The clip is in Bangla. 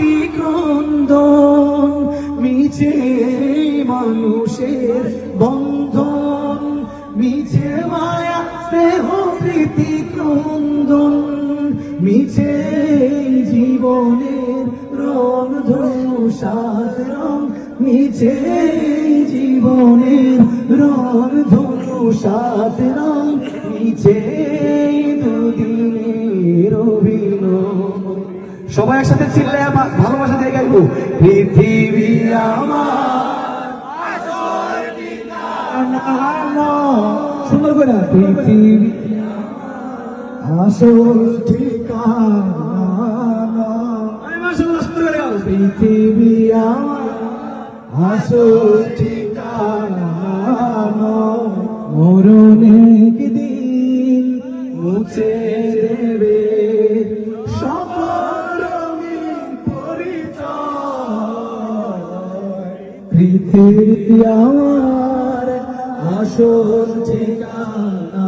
প্রীতি ক্রন্দন, মিছে মানুষের বন্ধন, মিছে মায়া স্নেহ প্রীতি ক্রন্দন, মিছে জীবনের রং ধনু সাত রং, মিছে জীবনের রং ধনু সাত রং, মিছে দুদিনের অভিনয়। সবাই একসাথে চিল্লায় ভালোবাসা দিয়ে গাইবো, পৃথিবী আমার সুন্দর করে, পৃথিবী আসল ঠিকানা, পৃথিবী আমার আসল ঠিকানা, মরণের দিন মুছে দেবে সকল রঙিন পরিচয়, পৃথিবী আমার আসল ঠিকানা।